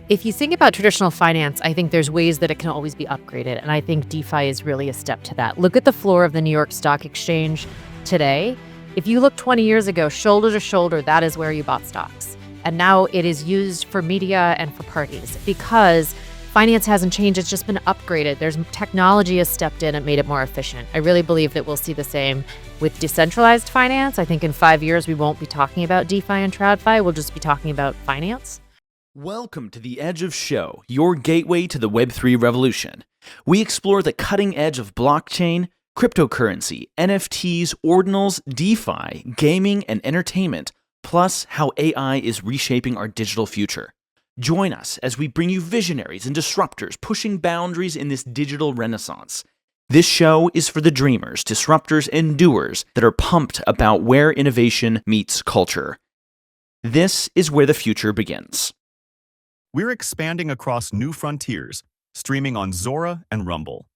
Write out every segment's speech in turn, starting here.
If you think about traditional finance, I think there's ways that it can always be upgraded. And I think DeFi is really a step to that. Look at the floor of the New York Stock Exchange today. If you look 20 years ago, shoulder to shoulder, that is where you bought stocks. And now it is used for media and for parties because finance hasn't changed. It's just been upgraded. There's technology has stepped in and made it more efficient. I really believe that we'll see the same with decentralized finance. I think in 5 years, we won't be talking about DeFi and TradFi. We'll just be talking about finance. Welcome to The Edge of Show, your gateway to the Web3 revolution. We explore the cutting edge of blockchain, cryptocurrency, NFTs, ordinals, DeFi, gaming, and entertainment, plus how AI is reshaping our digital future. Join us as we bring you visionaries and disruptors pushing boundaries in this digital renaissance. This show is for the dreamers, disruptors, and doers that are pumped about where innovation meets culture. This is where the future begins. We're expanding across new frontiers, streaming on Zora and Rumble.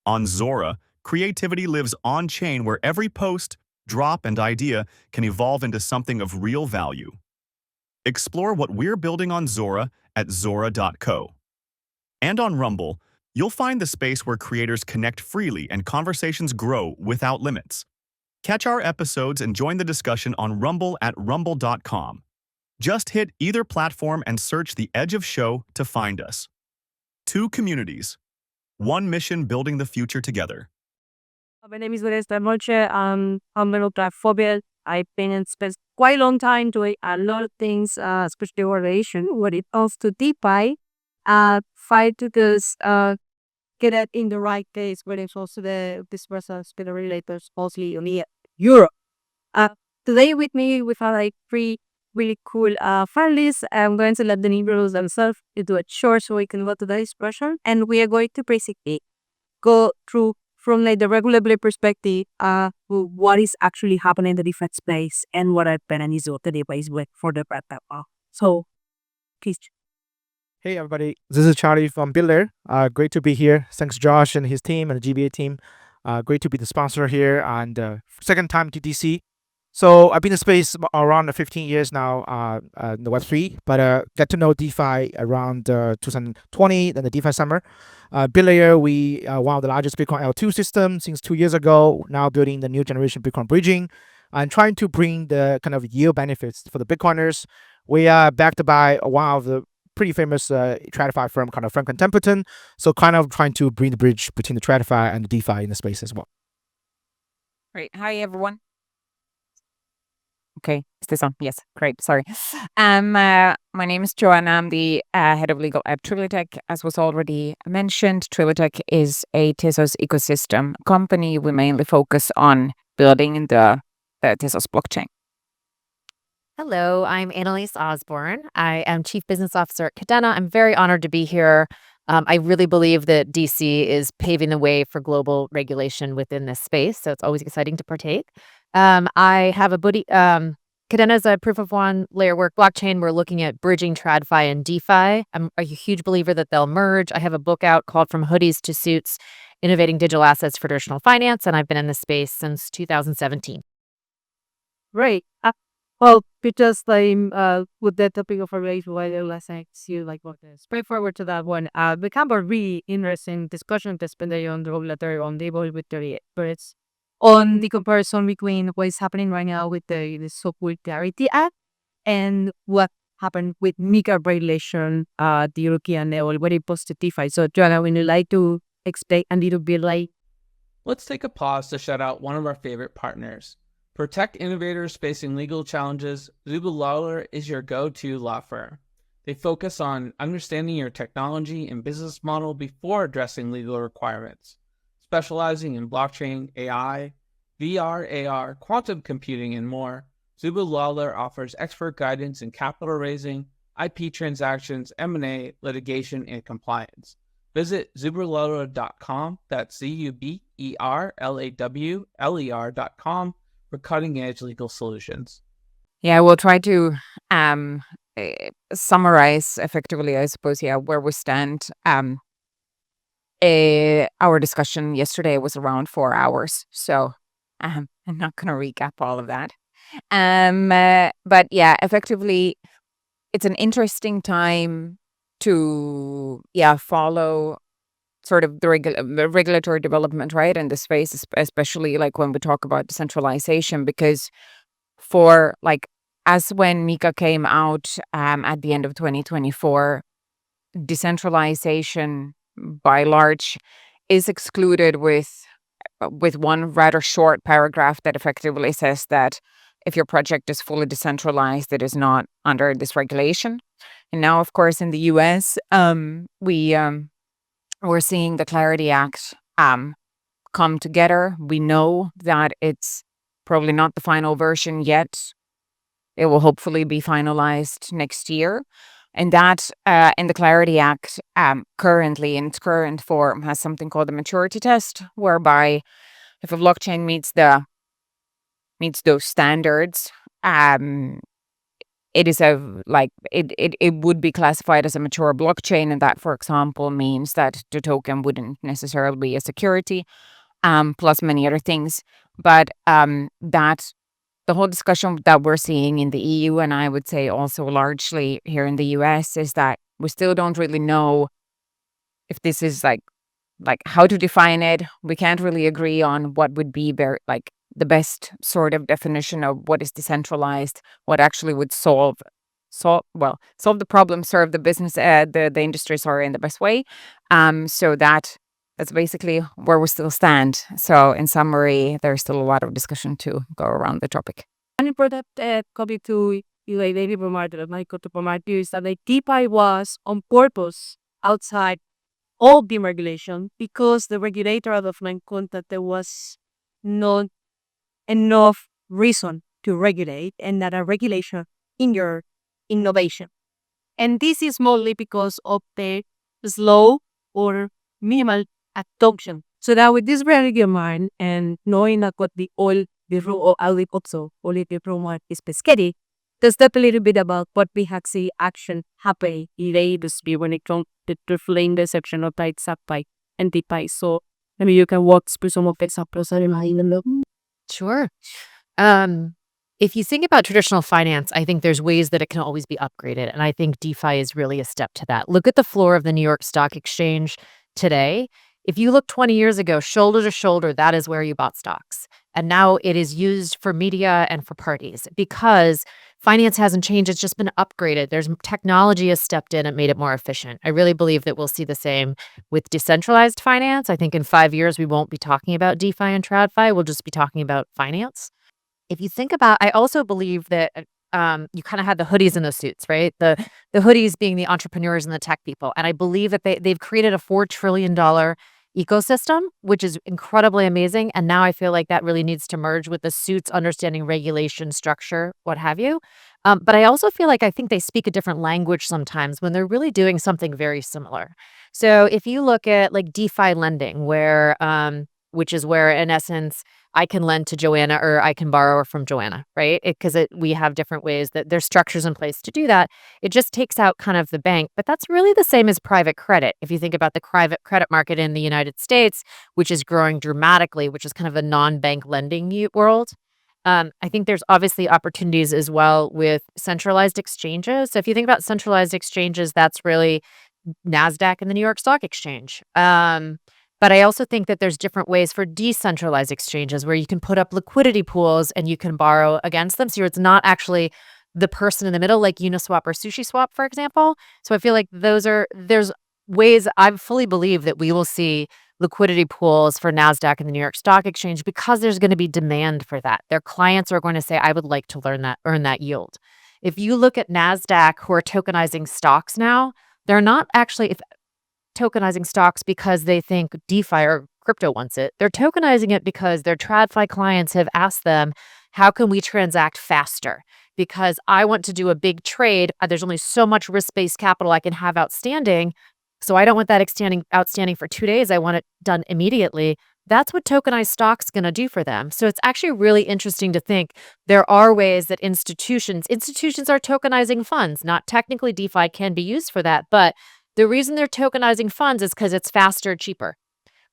On Zora, creativity lives on-chain where every post, drop, and idea can evolve into something of real value. Explore what we're building on Zora at zora.co. And on Rumble, you'll find the space where creators connect freely and conversations grow without limits. Catch our episodes and join the discussion on Rumble at rumble.com. Just hit either platform and search The Edge of Show to find us. Two communities, one mission building the future together. My name is Roche. I'm a platform. I've been and spent quite a long time doing a lot of things, especially relation when it comes to DeFi. Fight to this, get it in the right place, but it's also this person been related mostly on Europe. Today with me, we have like three really cool panelists. I'm going to let them introduce themselves to do it short so we can go to the discussion. And we are going to basically go through from like the regulatory perspective, what is actually happening in the DeFi space and what are penalties of the device with for the platform. So, please. Hey everybody, this is Charlie from Builder. Great to be here. Thanks Josh and his team and the GBA team. Great to be the sponsor here and second time to DC. So I've been in the space around 15 years now in the Web3, but get to know DeFi around 2020, then the DeFi summer. Builder, we are one of the largest Bitcoin L2 systems since 2 years ago, now building the new generation Bitcoin bridging and trying to bring the kind of yield benefits for the Bitcoiners. We are backed by one of the pretty famous TradFi firm, kind of Franklin Templeton. So kind of trying to bring the bridge between the TradFi and the DeFi in the space as well. Great. Hi, everyone. Okay, is this on? Yes, great. Sorry. My name is Joanna. I'm the head of legal at TradFi. As was already mentioned, TradFi is a Tezos ecosystem company. We mainly focus on building the Tezos blockchain. Hello, I'm Annelise Osborne. I am Chief Business Officer at Cadena. I'm very honored to be here. I really believe that DC is paving the way for global regulation within this space, so it's always exciting to partake. I have a buddy. Cadena is a proof of one layer work blockchain. We're looking at bridging TradFi and DeFi. I'm a huge believer that they'll merge. I have a book out called From Hoodies to Suits, Innovating Digital Assets for Traditional Finance, and I've been in this space since 2017. Right. Well, because with that topic of relation, let's you like what is straightforward to that one. Become a really interesting discussion that's been there on the regulatory on the with the experts on the comparison between what is happening right now with the so-called Clarity Act and what happened with Mika regulation, the European level, very positive DeFi. So, Joanna, would you like to explain a little bit like? Let's take a pause to shout out one of our favorite partners. For tech innovators facing legal challenges, Zuba Lawler is your go-to law firm. They focus on understanding your technology and business model before addressing legal requirements. Specializing in blockchain, AI, VR, AR, quantum computing, and more, Zuba Lawler offers expert guidance in capital raising, IP transactions, M&A, litigation, and compliance. Visit zuberlawler.com, that's ZUBERLAWLER.com, for cutting-edge legal solutions. Yeah, we'll try to summarize effectively, I suppose, where we stand. Our discussion yesterday was around 4 hours, so I'm not going to recap all of that. But yeah, effectively, it's an interesting time to follow sort of the regulatory development, right, in the space, especially like when we talk about decentralization, because for like as when Mika came out at the end of 2024, decentralization by large is excluded with one rather short paragraph that effectively says that if your project is fully decentralized, it is not under this regulation. And now, of course, in the US, we're seeing the Clarity Act come together. We know that it's probably not the final version yet. It will hopefully be finalized next year. And that in the Clarity Act, currently in its current form, has something called the maturity test, whereby if a blockchain meets those standards, it is it would be classified as a mature blockchain, and that, for example, means that the token wouldn't necessarily be a security, plus many other things. But that the whole discussion that we're seeing in the EU, and I would say also largely here in the US, is that we still don't really know if this is like how to define it. We can't really agree on what would be the best sort of definition of what is decentralized, what actually would solve the problem, serve the business, the industry, sorry, in the best way. So that's basically where we still stand. So in summary, there's still a lot of discussion to go around the topic. An important topic to maybe provide you is that the DeFi was on purpose outside all the regulation because the regulator of Flankon that there was not enough reason to regulate and that a regulation in your innovation. And this is mostly because of the slow or minimal adoption. So that with this reality in mind and knowing that what the rule of audit also, only the promo is pesquetti, let's talk a little bit about what we have seen action happen in the industry when it comes to reflame the section of tight supply and DeFi. So maybe you can walk through some of the examples that you Sure. If you think about traditional finance, I think there's ways that it can always be upgraded. And I think DeFi is really a step to that. Look at the floor of the New York Stock Exchange today. If you look 20 years ago, shoulder to shoulder, that is where you bought stocks. And now it is used for media and for parties because finance hasn't changed. It's just been upgraded. There's technology has stepped in and made it more efficient. I really believe that we'll see the same with decentralized finance. I think in 5 years, we won't be talking about DeFi and TradFi. We'll just be talking about finance. If you think about, I also believe that you kind of had the hoodies and the suits, right? The hoodies being the entrepreneurs and the tech people. And I believe that they've created a $4 trillion ecosystem, which is incredibly amazing. And now I feel like that really needs to merge with the suits, understanding regulation, structure, what have you. But I also feel like I think they speak a different language sometimes when they're really doing something very similar. So if you look at like DeFi lending, where which is where in essence I can lend to Joanna or I can borrow from Joanna, right? Because we have different ways that there's structures in place to do that. It just takes out kind of the bank, but that's really the same as private credit. If you think about the private credit market in the United States, which is growing dramatically, which is kind of a non-bank lending world. I think there's obviously opportunities as well with centralized exchanges. So if you think about centralized exchanges, that's really NASDAQ and the New York Stock Exchange. But I also think that there's different ways for decentralized exchanges where you can put up liquidity pools and you can borrow against them. So it's not actually the person in the middle, like Uniswap or SushiSwap, for example. So I feel like there's ways I fully believe that we will see liquidity pools for NASDAQ and the New York Stock Exchange because there's going to be demand for that. Their clients are going to say, I would like to earn that yield. If you look at NASDAQ who are tokenizing stocks now, they're not actually tokenizing stocks because they think DeFi or crypto wants it. They're tokenizing it because their TradFi clients have asked them, how can we transact faster? Because I want to do a big trade. There's only so much risk-based capital I can have outstanding. So I don't want that outstanding for 2 days. I want it done immediately. That's what tokenized stock's going to do for them. So it's actually really interesting to think there are ways that institutions are tokenizing funds. Not technically DeFi can be used for that, but the reason they're tokenizing funds is because it's faster, cheaper,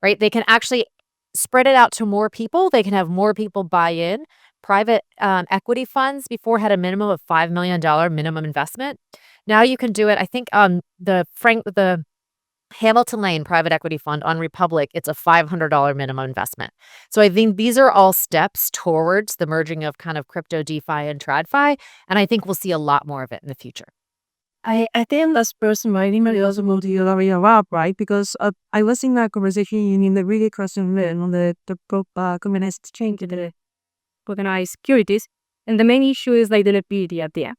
right? They can actually spread it out to more people. They can have more people buy in. Private equity funds before had a minimum of $5 million minimum investment. Now you can do it. I think the Hamilton Lane private equity fund on Republic, it's a $500 minimum investment. So I think these are all steps towards the merging of kind of crypto, DeFi, and TradFi. And I think we'll see a lot more of it in the future. I think last person my email also moved the other way around, right? Because I was in a conversation in the really question on the Tokenized exchange, the tokenized securities, and the main issue is like the liquidity at the end.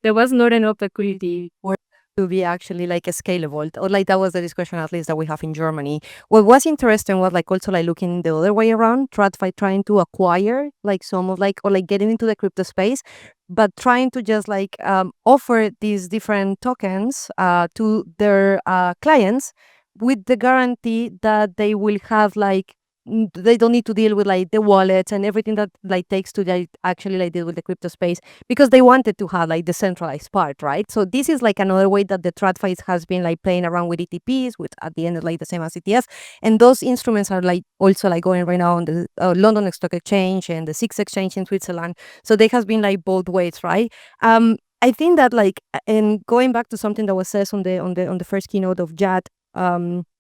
There was not enough liquidity for to be actually like a scalable, or like that was the discussion at least that we have in Germany. What was interesting was like also like looking the other way around, TradFi trying to acquire like some of like or like getting into the crypto space, but trying to just like offer these different tokens to their clients with the guarantee that they will have like they don't need to deal with like the wallets and everything that like takes to like actually like deal with the crypto space, because they wanted to have like the centralized part, right? So this is like another way that the TradFi has been like playing around with ETPs, with at the end of like the same as ETFs, and those instruments are like also like going right now on the London Stock Exchange and the SIX exchange in Switzerland. So they has been like both ways, right? I think that like, and going back to something that was said on the first keynote of Jad,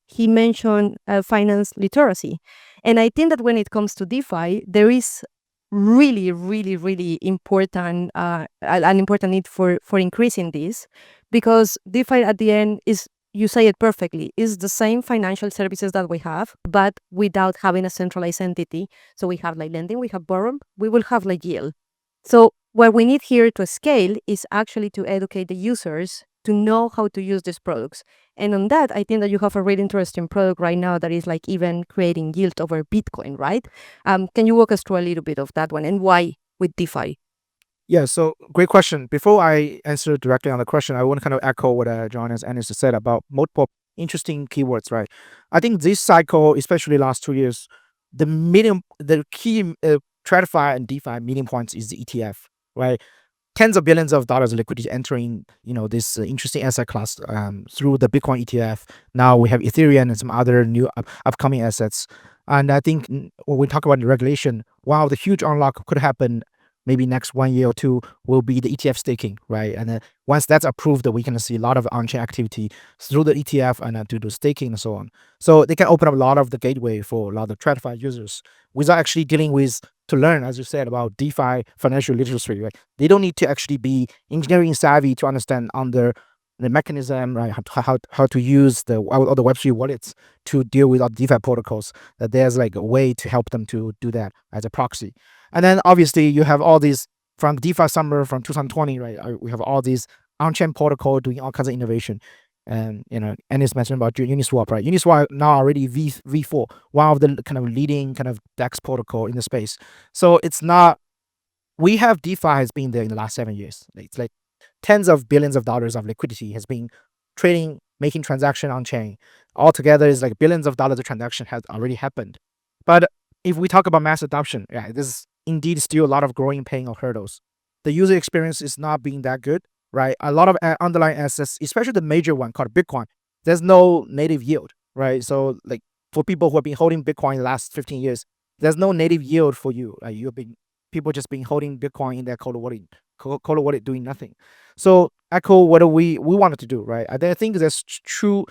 he mentioned finance literacy. And I think that when it comes to DeFi, there is really, really, really important, an important need for increasing this, because DeFi at the end is, you say it perfectly, is the same financial services that we have, but without having a centralized entity. So we have like lending, we have borrow, we will have like yield. So what we need here to scale is actually to educate the users to know how to use these products. And on that, I think that you have a really interesting product right now that is like even creating yield over Bitcoin, right? Can you walk us through a little bit of that one and why with DeFi? Yeah, so great question. Before I answer directly on the question, I want to kind of echo what Joanna and Annelise said about multiple interesting keywords, right? I think this cycle, especially last 2 years, the key TradFi and DeFi meeting points is the ETF, right? Tens of billions of dollars of liquidity entering, this interesting asset class through the Bitcoin ETF. Now we have Ethereum and some other new upcoming assets. And I think when we talk about the regulation, wow, the huge unlock could happen maybe next 1 year or two will be the ETF staking, right? And then once that's approved, we can see a lot of on-chain activity through the ETF and to do staking and so on. So they can open up a lot of the gateway for a lot of TradFi users without actually dealing with to learn, as you said, about DeFi financial literacy, right? They don't need to actually be engineering savvy to understand under the mechanism, right? How to use all the Web3 wallets to deal with all the DeFi protocols. That there's like a way to help them to do that as a proxy. And then obviously you have all these from DeFi summer from 2020, right? We have all these on-chain protocol doing all kinds of innovation. And Annelise mentioned about Uniswap, right? Uniswap now already V4, one of the kind of leading kind of DEX protocol in the space. So it's not, we have DeFi has been there in the last 7 years. It's like tens of billions of dollars of liquidity has been trading, making transaction on chain. Altogether is like billions of dollars of transaction has already happened. But if we talk about mass adoption, yeah, there's indeed still a lot of growing pain or hurdles. The user experience is not being that good, right? A lot of underlying assets, especially the major one called Bitcoin, there's no native yield, right? So like for people who have been holding Bitcoin the last 15 years, there's no native yield for you. Like people just been holding Bitcoin in their cold wallet doing nothing. So echo what we wanted to do, right? I think there's two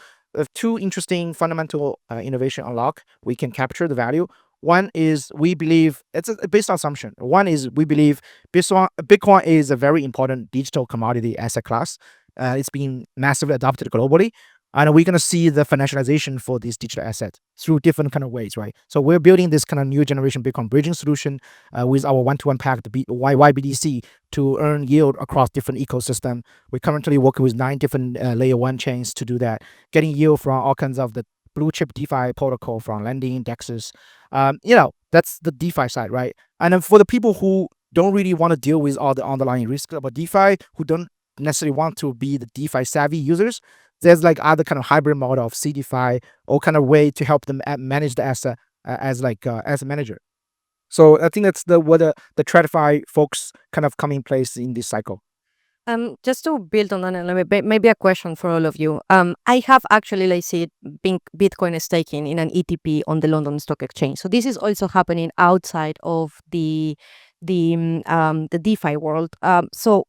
interesting fundamental innovation unlock. We can capture the value. One is we believe it's a based on assumption. One is we believe Bitcoin is a very important digital commodity asset class. It's been massively adopted globally. And we're going to see the financialization for this digital asset through different kind of ways, right? So we're building this kind of new generation Bitcoin bridging solution with our one-to-one packed YBDC to earn yield across different ecosystem. We're currently working with 9 different layer 1 chains to do that, getting yield from all kinds of the blue chip DeFi protocol from lending, DEXs. That's the DeFi side, right? And then for the people who don't really want to deal with all the underlying risks about DeFi, who don't necessarily want to be the DeFi savvy users, there's like other kind of hybrid model of CDFi, all kind of way to help them manage the asset as a manager. So I think that's where the TradFi folks kind of come in place in this cycle. Just to build on that, maybe a question for all of you. I have actually, like, see Bitcoin staking in an ETP on the London Stock Exchange. So this is also happening outside of the DeFi world. So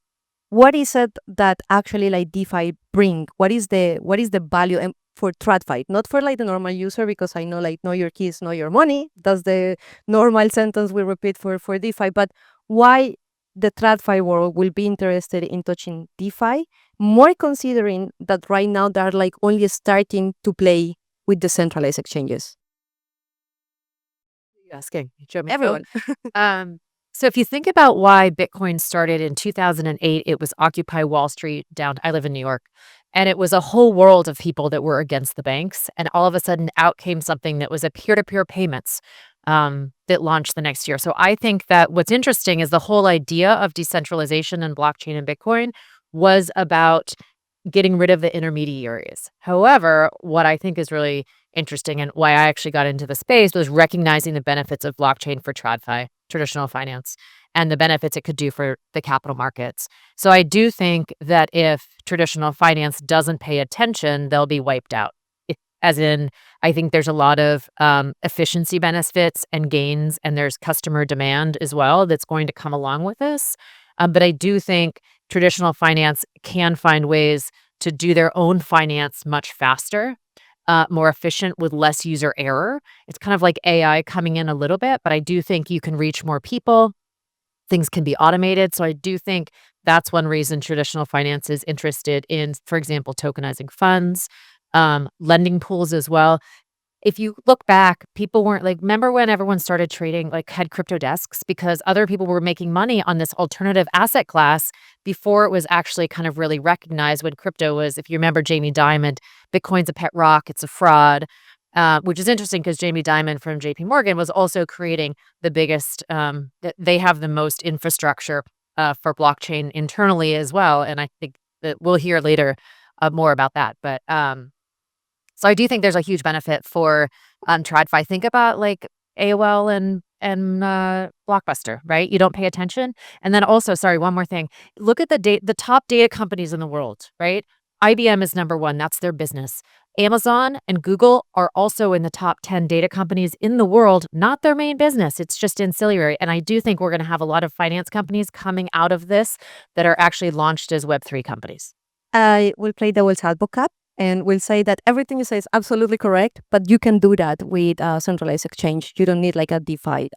what is it that actually like DeFi bring? What is the value and for TradFi, not for like the normal user, because I know like know your keys, know your money. That's the normal sentence we repeat for DeFi. But why the TradFi world will be interested in touching DeFi, more considering that right now they're like only starting to play with decentralized exchanges. You asking? Joe, Everyone. So if you think about why Bitcoin started in 2008, it was Occupy Wall Street down. I live in New York, and it was a whole world of people that were against the banks. And all of a sudden, out came something that was a peer-to-peer payments that launched the next year. So I think that what's interesting is the whole idea of decentralization and blockchain and Bitcoin was about getting rid of the intermediaries. However, what I think is really interesting and why I actually got into the space was recognizing the benefits of blockchain for TradFi, traditional finance, and the benefits it could do for the capital markets. So I do think that if traditional finance doesn't pay attention, they'll be wiped out. As in, I think there's a lot of efficiency benefits and gains, and there's customer demand as well that's going to come along with this. But I do think traditional finance can find ways to do their own finance much faster, more efficient with less user error. It's kind of like AI coming in a little bit, but I do think you can reach more people. Things can be automated. So I do think that's one reason traditional finance is interested in, for example, tokenizing funds, lending pools as well. If you look back, people weren't like, remember when everyone started trading, like had crypto desks because other people were making money on this alternative asset class before it was actually kind of really recognized when crypto was, if you remember Jamie Dimon, Bitcoin's a pet rock, it's a fraud, which is interesting because Jamie Dimon from JP Morgan was also creating the biggest, they have the most infrastructure for blockchain internally as well. And I think that we'll hear later more about that. But so I do think there's a huge benefit for TradFi. Think about like AOL and Blockbuster, right? You don't pay attention. And then also, sorry, one more thing. Look at the top data companies in the world, right? IBM is number one. That's their business. Amazon and Google are also in the top 10 data companies in the world, not their main business. It's just ancillary. And I do think we're going to have a lot of finance companies coming out of this that are actually launched as Web3 companies. I will play devil's advocate and will say that everything you say is absolutely correct, but you can do that with centralized exchange. You don't need like a DeFi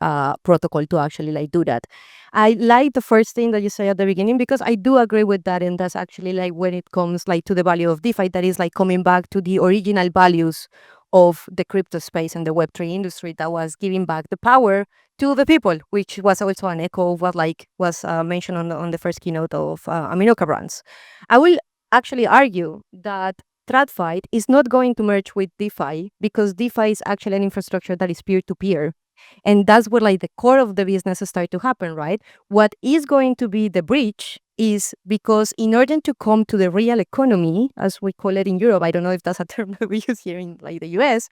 protocol to actually like do that. I like the first thing that you say at the beginning because I do agree with that, and that's actually like when it comes like to the value of DeFi, that is like coming back to the original values of the crypto space and the Web3 industry that was giving back the power to the people, which was also an echo of what like was mentioned on the first keynote of Aminoca Brands. I will actually argue that TradFi is not going to merge with DeFi because DeFi is actually an infrastructure that is peer-to-peer. And that's where like the core of the business start to happen, right? What is going to be the bridge is because in order to come to the real economy, as we call it in Europe, I don't know if that's a term that we use here in like the US,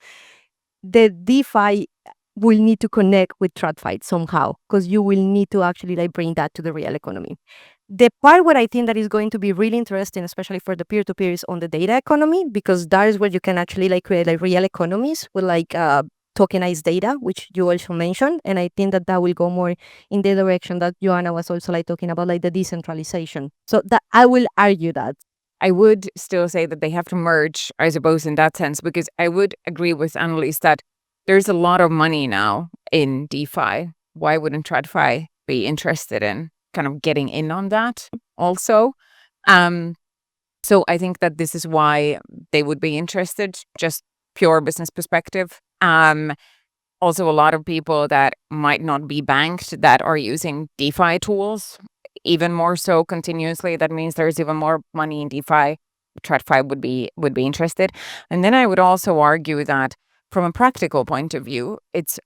the DeFi will need to connect with TradFi somehow because you will need to actually like bring that to the real economy. The part where I think that is going to be really interesting, especially for the peer-to-peer, is on the data economy, because that is where you can actually like create like real economies with like tokenized data, which you also mentioned. And I think that will go more in the direction that Joanna was also like talking about, like the decentralization. So that I will argue that. I would still say that they have to merge, I suppose, in that sense, because I would agree with Annelise that there's a lot of money now in DeFi. Why wouldn't TradFi be interested in kind of getting in on that also? So I think that this is why they would be interested, just pure business perspective. Also, a lot of people that might not be banked that are using DeFi tools, even more so continuously. That means there's even more money in DeFi. TradFi would be interested. And then I would also argue that from a practical point of view, it's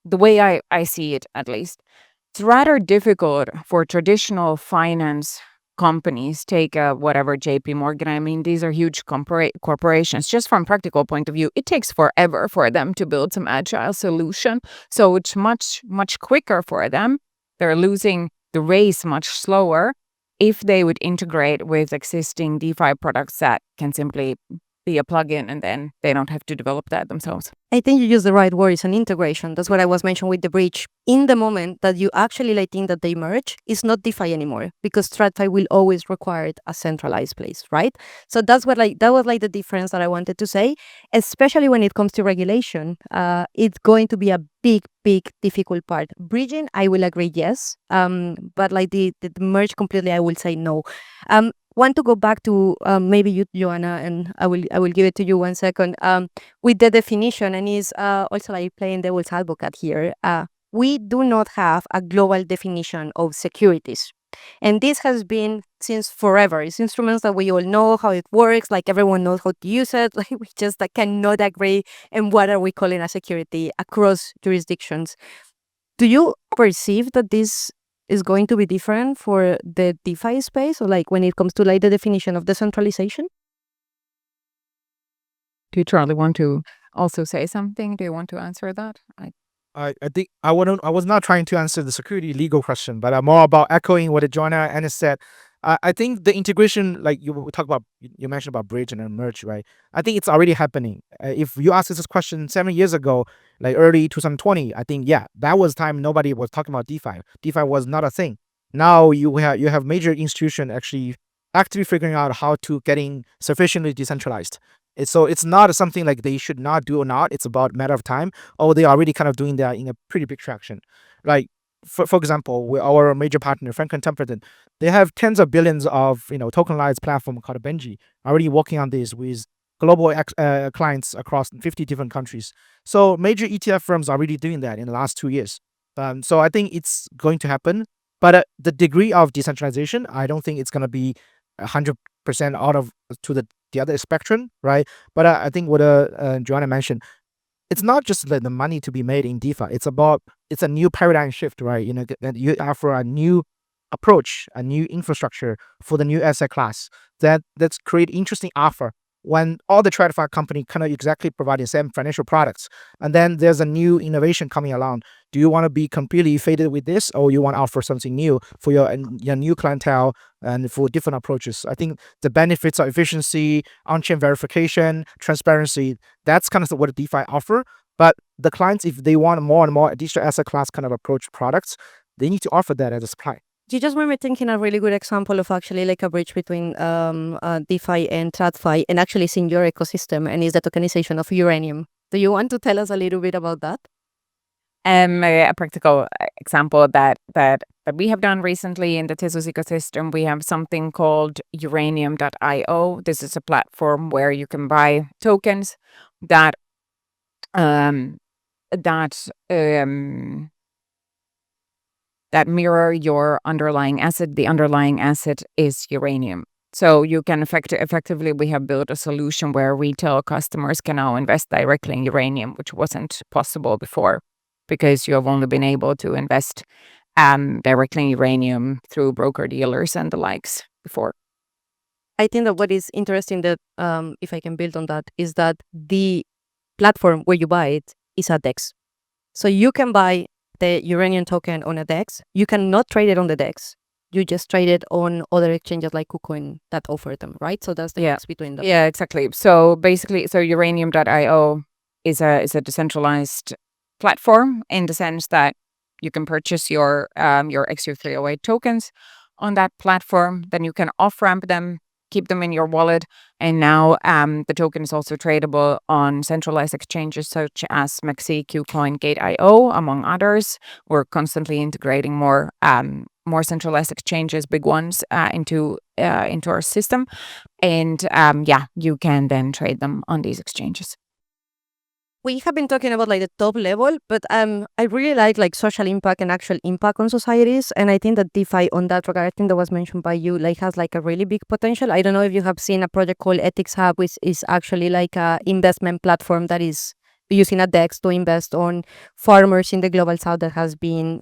the way I see it, at least. It's rather difficult for traditional finance companies, take whatever JP Morgan. I mean, these are huge corporations. Just from practical point of view, it takes forever for them to build some agile solution. So it's much, much quicker for them. They're losing the race much slower if they would integrate with existing DeFi products that can simply be a plugin, and then they don't have to develop that themselves. I think you use the right word, it's an integration. That's what I was mentioning with the bridge. In the moment that you actually think that they merge, it's not DeFi anymore, because TradFi will always require a centralized place, right? So that was the difference that I wanted to say, especially when it comes to regulation. It's going to be a big difficult part. Bridging, I will agree, yes. But the merge completely, I will say no. Want to go back to maybe you, Joanna, and I will give it to you 1 second. With the definition, and is also playing devil's advocate here. We do not have a global definition of securities, and this has been since forever. It's instruments that we all know how it works. Everyone knows how to use it. We just cannot agree on what are we calling a security across jurisdictions. Do you perceive that this is going to be different for the DeFi space, or when it comes to the definition of decentralization? Do you, Charlie, want to also say something? Do you want to answer that? I think I was not trying to answer the security legal question, but more about echoing what Joanna and Annelise said. I think the integration, you talk about, you mentioned about bridge and then merge, right? I think it's already happening. If you asked this question 7 years ago, early 2020, I think, yeah, that was time nobody was talking about DeFi. DeFi was not a thing. Now you have major institutions actually actively figuring out how to getting sufficiently decentralized. So it's not something they should not do or not. It's about matter of time. Or they are already kind of doing that in a pretty big traction. For example, with our major partner, Franklin Templeton, they have tens of billions of tokenized platform called Benji, already working on this with global clients across 50 different countries. So major ETF firms are already doing that in the last 2 years. So I think it's going to happen. But the degree of decentralization, I don't think it's going to be 100% out of to the other spectrum, right? But I think what Joanna mentioned, it's not just the money to be made in DeFi. It's a new paradigm shift, right? You offer a new approach, a new infrastructure for the new asset class that's create interesting offer when all the TradFi company kind of exactly provide the same financial products. And then there's a new innovation coming along. Do you want to be completely faded with this, or you want to offer something new for your new clientele and for different approaches? I think the benefits of efficiency, on-chain verification, transparency, that's kind of what DeFi offer. But the clients, if they want more and more digital asset class kind of approach products, they need to offer that as a supply. You just made me thinking a really good example of actually a bridge between DeFi and TradFi, and actually it's in your ecosystem, and is the tokenization of uranium. Do you want to tell us a little bit about that? A practical example that we have done recently in the Tezos ecosystem, we have something called uranium.io. This is a platform where you can buy tokens that mirror your underlying asset. The underlying asset is uranium. So you can effectively, we have built a solution where retail customers can now invest directly in uranium, which wasn't possible before, because you have only been able to invest directly in uranium through broker dealers and the likes before. I think that what is interesting, that if I can build on that, is that the platform where you buy it is a DEX. So you can buy the uranium token on a DEX. You cannot trade it on the DEX. You just trade it on other exchanges like KuCoin that offer them, right? So that's the difference between them. Yeah, exactly. So basically, uranium.io is a decentralized platform in the sense that you can purchase your XU308 tokens on that platform. Then you can off-ramp them, keep them in your wallet. And now the token is also tradable on centralized exchanges such as Maxi, KuCoin, Gate.io, among others. We're constantly integrating more centralized exchanges, big ones, into our system. And you can then trade them on these exchanges. We have been talking about the top level, but I really like social impact and actual impact on societies. And I think that DeFi on that regard, I think that was mentioned by you, has a really big potential. I don't know if you have seen a project called Ethics Hub, which is actually a investment platform that is using a DEX to invest on farmers in the global south that has been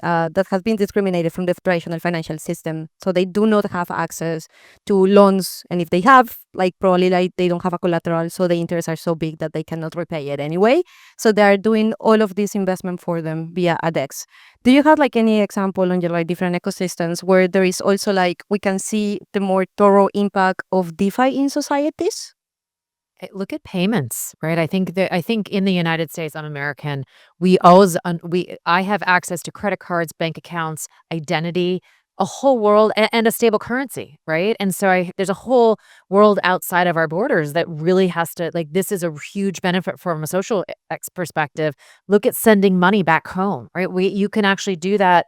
discriminated from the traditional financial system. So they do not have access to loans, and if they have, probably they don't have a collateral, so the interests are so big that they cannot repay it anyway. So they are doing all of this investment for them via a DEX. Do you have any example on your different ecosystems where there is also we can see the more thorough impact of DeFi in societies? Look at payments, right? I think in the United States, I'm American. We always I have access to credit cards, bank accounts, identity, a whole world, and a stable currency, right? And so there's a whole world outside of our borders that really has to, like, this is a huge benefit from a social perspective. Look at sending money back home, right? You can actually do that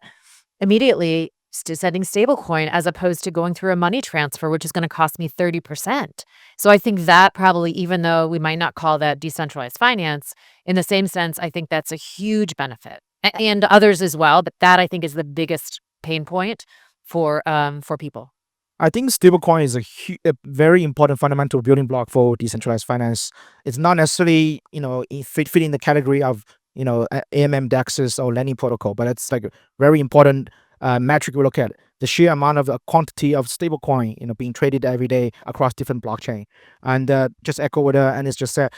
immediately to sending stablecoin as opposed to going through a money transfer, which is going to cost me 30%. So I think that probably, even though we might not call that decentralized finance, in the same sense, I think that's a huge benefit, and others as well. But that, I think, is the biggest pain point for people. I think stablecoin is a very important fundamental building block for decentralized finance. It's not necessarily, fit in the category of, AMM DEXs or lending protocol, but it's like a very important metric we look at. The sheer amount of quantity of stablecoin, being traded every day across different blockchain. And just echo what Annelise just said.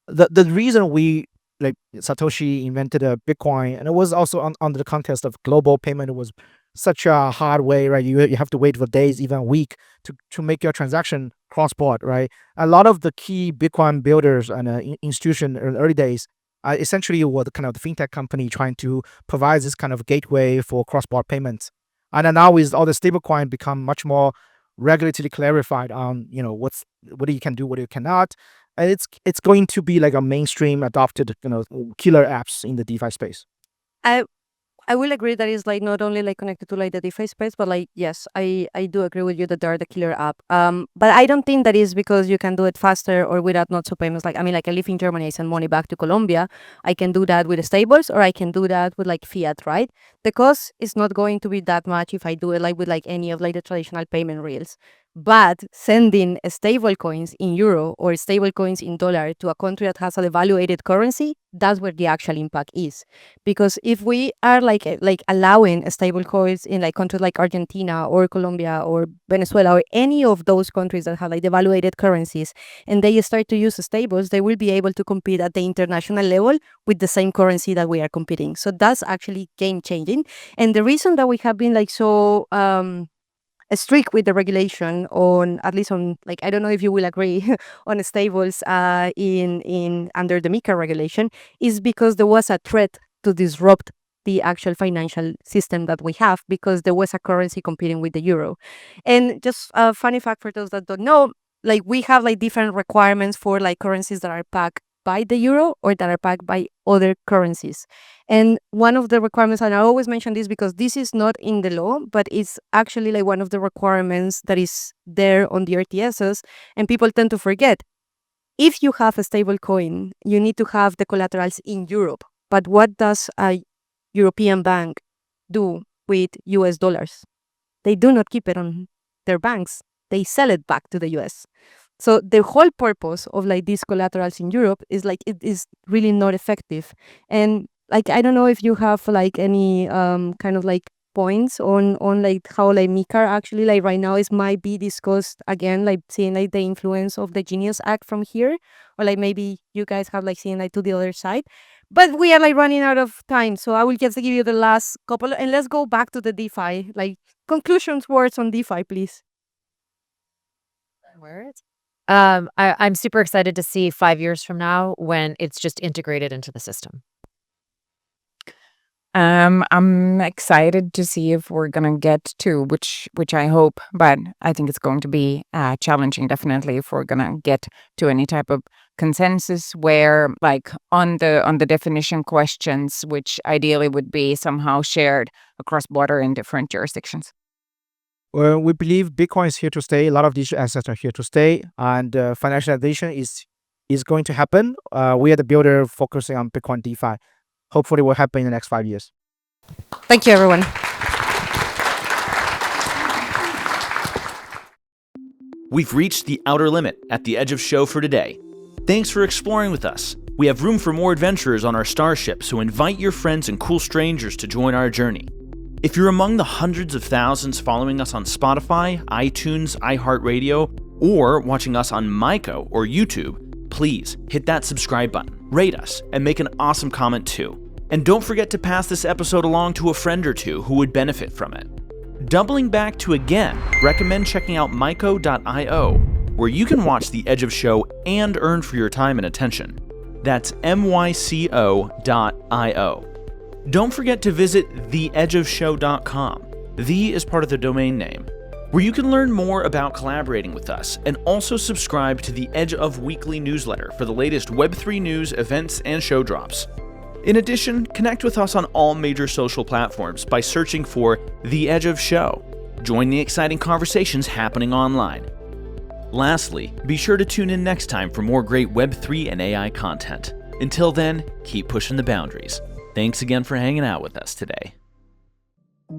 The reason we, like, Satoshi invented a Bitcoin, and it was also under the context of global payment. It was such a hard way, right? You have to wait for days, even a week, to make your transaction cross-border, right? A lot of the key Bitcoin builders and institution in the early days essentially were the kind of the fintech company trying to provide this kind of gateway for cross-border payments. And then now with all the stablecoin become much more regulatory clarified on, what you can do, what you cannot. And it's going to be like a mainstream adopted, killer apps in the DeFi space. I will agree that it's like not only like connected to like the DeFi space, but like, yes, I do agree with you that they're the killer app. But I don't think that is because you can do it faster or without not so payments. Like, I mean, like I live in Germany, I send money back to Colombia. I can do that with the stables, or I can do that with like fiat, right? The cost is not going to be that much if I do it like with like any of like the traditional payment rails. But sending stable coins in euro or stable coins in dollar to a country that has a devaluated currency, that's where the actual impact is. Because if we are like allowing stable coins in like countries like Argentina or Colombia or Venezuela or any of those countries that have like devaluated currencies, and they start to use stables, they will be able to compete at the international level with the same currency that we are competing. So that's actually game changing. And the reason that we have been like so strict with the regulation on, at least on, like, I don't know if you will agree on stables in under the Mika regulation, is because there was a threat to disrupt the actual financial system that we have, because there was a currency competing with the euro. And just a funny fact for those that don't know, like, we have like different requirements for like currencies that are backed by the euro or that are backed by other currencies. And one of the requirements, and I always mention this because this is not in the law, but it's actually like one of the requirements that is there on the RTSs, and people tend to forget. If you have a stable coin, you need to have the collaterals in Europe. But what does a European bank do with US dollars? They do not keep it on their banks. They sell it back to the US. So the whole purpose of like these collaterals in Europe is like, it is really not effective. And like, I don't know if you have like any kind of like points on like how like Mika actually like right now might be discussed again, like seeing like the influence of the Genius Act from here, or like maybe you guys have like seen like to the other side. But we are like running out of time, so I will just give you the last couple, and let's go back to the DeFi. Like, conclusions, words on DeFi, please. Words. I'm super excited to see 5 years from now when it's just integrated into the system. I'm excited to see if we're gonna get to which I hope, but I think it's going to be challenging, definitely, if we're gonna get to any type of consensus where, like, on the definition questions, which ideally would be somehow shared across border in different jurisdictions. Well, we believe Bitcoin is here to stay. A lot of digital assets are here to stay, and financialization is going to happen. We are the builder focusing on Bitcoin DeFi. Hopefully, it will happen in the next 5 years. Thank you, everyone. We've reached the outer limit at the edge of show for today. Thanks for exploring with us. We have room for more adventurers on our starship, so invite your friends and cool strangers to join our journey. If you're among the hundreds of thousands following us on Spotify, iTunes, iHeartRadio, or watching us on Mika or YouTube, please hit that subscribe button, rate us, and make an awesome comment too. And don't forget to pass this episode along to a friend or two who would benefit from it. Doubling back to again, recommend checking out myco.io, where you can watch The Edge of Show and earn for your time and attention. That's myco.io. Don't forget to visit theedgeofshow.com. The is part of the domain name, where you can learn more about collaborating with us and also subscribe to the Edge of Weekly newsletter for the latest Web3 news, events, and show drops. In addition, connect with us on all major social platforms by searching for The Edge of Show. Join the exciting conversations happening online. Lastly, be sure to tune in next time for more great Web3 and AI content. Until then, keep pushing the boundaries. Thanks again for hanging out with us today.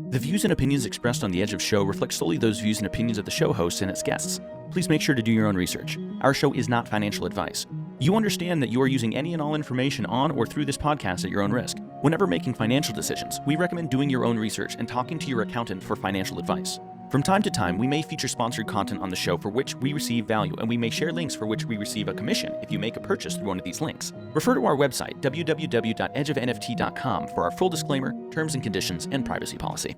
The views and opinions expressed on The Edge of Show reflect solely those views and opinions of the show host and its guests. Please make sure to do your own research. Our show is not financial advice. You understand that you are using any and all information on or through this podcast at your own risk. Whenever making financial decisions, we recommend doing your own research and talking to your accountant for financial advice. From time to time, we may feature sponsored content on the show for which we receive value, and we may share links for which we receive a commission if you make a purchase through one of these links. Refer to our website, www.edgeofnft.com, for our full disclaimer, terms and conditions, and privacy policy.